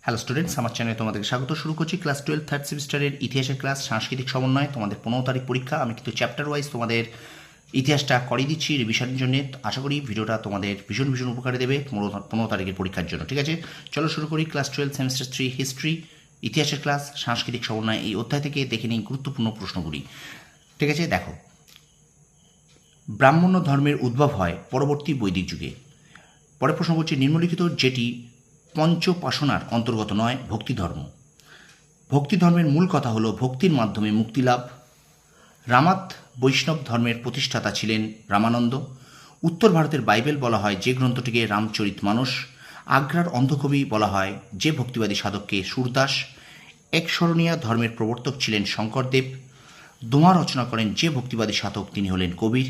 Hello students, আমার চ্যানেলে তোমাদেরকে স্বাগত। শুরু করছি ক্লাস 12 থার্ড সেমিস্টারের ইতিহাসের ক্লাস, সাংস্কৃতিক সমন্বয়। তোমাদের 15 তারিখ পরীক্ষা। আমি কিন্তু চ্যাপ্টার ওয়াইজ তোমাদের ইতিহাসটা করিয়ে দিচ্ছি রিভিশনের জন্য। আশা করি ভিডিওটা তোমাদের ভীষণ ভীষণ উপকারে দেবে 15 তারিখের পরীক্ষার জন্য। ঠিক আছে, চলো শুরু করি। ক্লাস 12 সেমিস্টার 3 হিস্ট্রি, ইতিহাসের ক্লাস, সাংস্কৃতিক সমন্বয়। এই অধ্যায় থেকে দেখে নিই গুরুত্বপূর্ণ প্রশ্নগুলি। ঠিক আছে, দেখো, ব্রাহ্মণ্য ধর্মের উদ্ভব হয় পরবর্তী বৈদিক যুগে। পরের প্রশ্ন বলছে, নিম্নলিখিত যেটি পঞ্চপাশনার অন্তর্গত নয় ভক্তিধর্ম। ভক্তিধর্মের মূল কথা হলো ভক্তির মাধ্যমে মুক্তিলাভ। রামাত বৈষ্ণব ধর্মের প্রতিষ্ঠাতা ছিলেন রামানন্দ। উত্তর ভারতের বাইবেল বলা হয় যে গ্রন্থটিকে রামচরিতমানস। আগ্রার অন্ধকবি বলা হয় যে ভক্তিবাদী সাধককে সুরদাস। একশরণিয়া ধর্মের প্রবর্তক ছিলেন শঙ্করদেব। দোহা রচনা করেন যে ভক্তিবাদী সাধক তিনি হলেন কবির।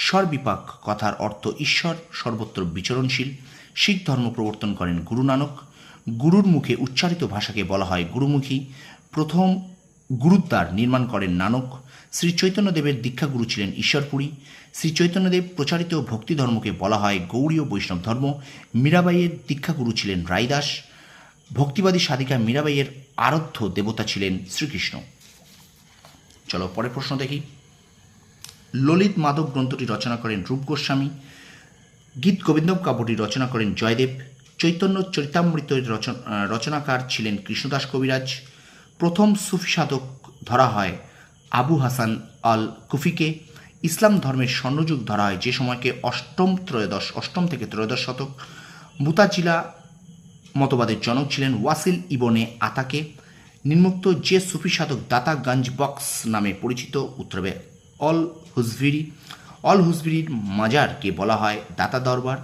স্বরবিপাক কথার অর্থ ঈশ্বর সর্বত্র বিচরণশীল। শিখ ধর্ম প্রবর্তন করেন গুরু নানক। গুরুর মুখে উচ্চারিত ভাষাকে বলা হয় গুরুমুখী। প্রথম গুরুদ্বার নির্মাণ করেন নানক। শ্রী চৈতন্যদেবের দীক্ষাগুরু ছিলেন ঈশ্বরপুরী। শ্রী চৈতন্যদেব প্রচারিত ভক্তি ধর্মকে বলা হয় গৌড়ীয় বৈষ্ণব ধর্ম। মীরাবাইয়ের দীক্ষাগুরু ছিলেন রাইদাস। ভক্তিবাদী সাধিকা মীরাবাইয়ের আরাধ্য দেবতা ছিলেন শ্রীকৃষ্ণ। চলো পরের প্রশ্ন দেখি। ললিত মাধব গ্রন্থটি রচনা করেন রূপ গোস্বামী। গীত গোবিন্দম কাব্যটি রচনা করেন জয়দেব। চৈতন্য চরিতামৃতের রচনাকার ছিলেন কৃষ্ণদাস কবিরাজ। প্রথম সুফি সাধক ধরা হয় আবু হাসান আল কুফিকে। ইসলাম ধর্মের স্বর্ণযুগ ধরা হয় যে সময়কে অষ্টম থেকে ত্রয়োদশ শতক। মুতাজিলা মতবাদের জনক ছিলেন ওয়াসিল ইবনে আতাকে। নিম্নোক্ত যে সুফি সাধক দাতা গঞ্জ বক্স নামে পরিচিত? উত্তরে অল হুজভিরি। অল হুজভিরির মাজারকে বলা হয় দাতা দরবার।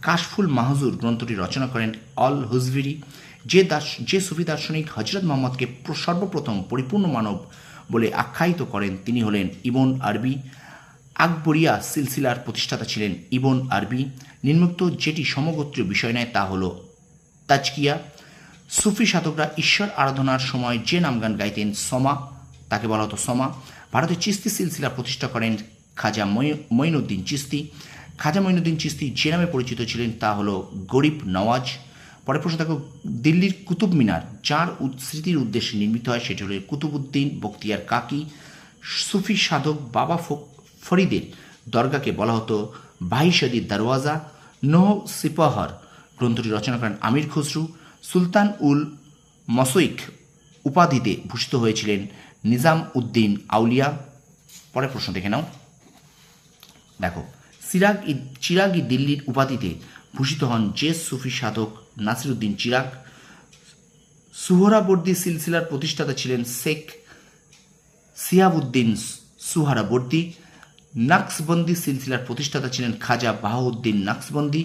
কাশফুল মাহজুর গ্রন্থটি রচনা করেন অল হুজভিরি। যে সুফি দার্শনিক হজরত মোহাম্মদকে সর্বপ্রথম পরিপূর্ণ মানব বলে আখ্যায়িত করেন তিনি হলেন ইবন আরবি। আকবরিয়া সিলসিলার প্রতিষ্ঠাতা ছিলেন ইবন আরবি। নিম্নোক্ত যেটি সমগোত্রীয় বিষয় নেয় তা হল তাজকিয়া। সুফি সাধকরা ঈশ্বর আরাধনার সময় যে নামগান গাইতেন সমা, তাকে বলা হতো সমা। ভারতের চিস্তি সিলসিলা প্রতিষ্ঠা করেন খাজা মঈনুদ্দিন চিস্তি। খাজা মঈনুদ্দিন চিস্তি যে নামে পরিচিত ছিলেন তা হলো গরিব নওয়াজ। পরের প্রশ্ন দেখো, দিল্লির কুতুব মিনার যার স্মৃতির উদ্দেশ্যে নির্মিত হয় সেটি হল কুতুবউদ্দিন বখতিয়ার কাকি। সুফি সাধক বাবা ফরিদের দরগাকে বলা হতো বাহিশাদি দরওয়াজা। নোহ সিপাহর গ্রন্থটি রচনা করেন আমির খসরু। সুলতান উল মসইক উপাধিতে ভূষিত হয়েছিলেন নিজাম উদ্দিন আউলিয়া। পরের প্রশ্ন দেখে নাও। দেখো, চিরাগি দিল্লির উপাধিতে ভূষিত হন যে সুফি সাধক? নাসিরুদ্দিন চিরাগ। সুহরাবর্দী সিলসিলার প্রতিষ্ঠাতা ছিলেন শেখ সিয়াবুদ্দিন সুহরাবর্দী। নাকশবন্দি সিলসিলার প্রতিষ্ঠাতা ছিলেন খাজা বাহাউদ্দিন নাকশবন্দি।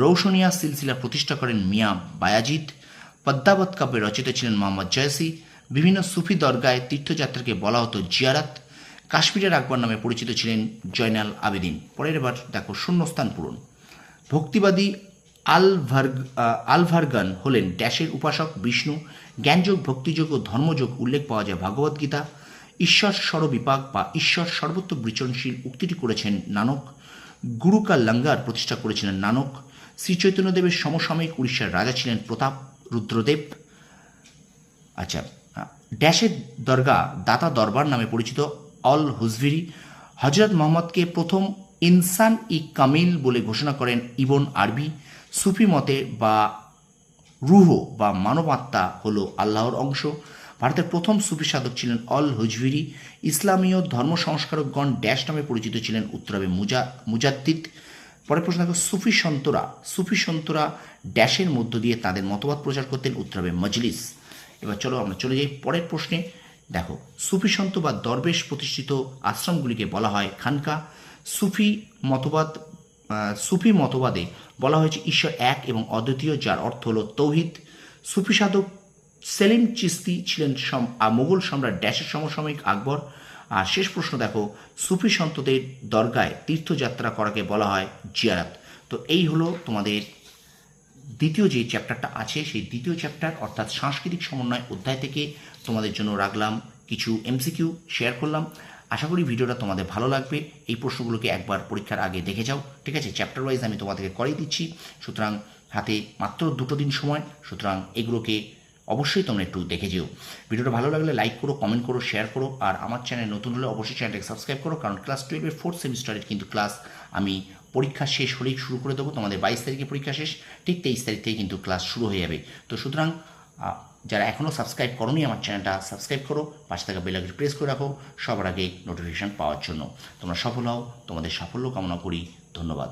রৌশনিয়া সিলসিলা প্রতিষ্ঠা করেন মিয়া বায়াজিদ। পদ্মাবত কাব্যে রচিত ছিলেন মোহাম্মদ জয়সি। বিভিন্ন সুফি দরগায় তীর্থযাত্রাকে বলা হতো জিয়ারাত। কাশ্মীরের আকবর নামে পরিচিত ছিলেন জয়নাল আবেদিন। পরের এবার দেখো শূন্যস্থান পূরণ। ভক্তিবাদী আলভারগান হলেন ড্যাশের উপাসক বিষ্ণু। জ্ঞানযোগ, ভক্তিযোগ ও ধর্মযোগ উল্লেখ পাওয়া যায় ভগবদ্গীতা। ঈশ্বর স্বরবিপাক বা ঈশ্বর সর্বত্র বিচরণশীল উক্তিটি করেছেন নানক। গুরু কা লঙ্গার প্রতিষ্ঠা করেছিলেন নানক। শ্রী চৈতন্যদেবের সমসাময়িক উড়িষ্যার রাজা ছিলেন প্রতাপ রুদ্রদেব। আচ্ছা, ড্যাশের দরগা দাতা দরবার নামে পরিচিত অল হুজভিরি। হজরত মোহাম্মদকে প্রথম ইনসান ই কামিল বলে ঘোষণা করেন ইবন আরবি। সুফি মতে বা রুহ বা মানবাত্মা হল আল্লাহর অংশ। ভারতের প্রথম সুফি সাধক ছিলেন অল হুজভিরি। ইসলামীয় ধর্ম সংস্কারকগণ ড্যাশ নামে পরিচিত ছিলেন? উত্তরাবে মুজাদ্দিদ। পরের প্রশ্ন দেখো, সুফি সন্তরা ড্যাশের মধ্য দিয়ে তাদের মতবাদ প্রচার করতেন? উত্তরাবে মজলিস। এবার চলো আমরা চলে যাই পরের প্রশ্নে। দেখো, সুফি সন্ত বা দরবেশ প্রতিষ্ঠিত আশ্রমগুলিকে বলা হয় খানকা। সুফি মতবাদে বলা হয়েছে ঈশ্বর এক এবং অদ্বিতীয়, যার অর্থ হল তৌহিদ। সুফি সাধক সেলিম চিস্তি ছিলেন মোগল সম্রাট ড্যাশের সমসাময়িক আকবর। আর শেষ প্রশ্ন দেখো, সুফি সন্তদের দরগায় তীর্থযাত্রা করাকে বলা হয় জিয়ারাত। তো এই হলো তোমাদের দ্বিতীয় যে চ্যাপ্টারটা আছে সেই দ্বিতীয় চ্যাপ্টার অর্থাৎ সাংস্কৃতিক সমন্বয় অধ্যায় থেকে তোমাদের জন্য রাখলাম কিছু এমসিকিউ শেয়ার করলাম। আশা করি ভিডিওটা তোমাদের ভালো লাগবে। এই প্রশ্নগুলোকে একবার পরীক্ষার আগে দেখে যাও। ঠিক আছে, চ্যাপ্টার ওয়াইজ আমি তোমাদেরকে করিয়ে দিচ্ছি। সুতরাং হাতে মাত্র 2 দিন সময়, সুতরাং এগুলোকে অবশ্যই তোমরা একটু দেখে যেও। ভিডিওটা ভালো লাগলে লাইক করো, কমেন্ট করো, শেয়ার করো, আর আমার চ্যানেল নতুন হলে অবশ্যই চ্যানেলটাকে সাবস্ক্রাইব করো, কারণ ক্লাস 12-এর 4th সেমিস্টারের কিন্তু ক্লাস আমি পরীক্ষা শেষ হলেই শুরু করে দেবো। তোমাদের 22 তারিখে পরীক্ষা শেষ, ঠিক 23 তারিখ থেকে কিন্তু ক্লাস শুরু হয়ে যাবে। তো সুতরাং যারা এখনও সাবস্ক্রাইব করোনি আমার চ্যানেলটা সাবস্ক্রাইব করো, পাশে থাকা বেল আইকনটি প্রেস করে রাখো সবার আগে নোটিফিকেশান পাওয়ার জন্য। তোমরা সফল হও, তোমাদের সাফল্য কামনা করি। ধন্যবাদ।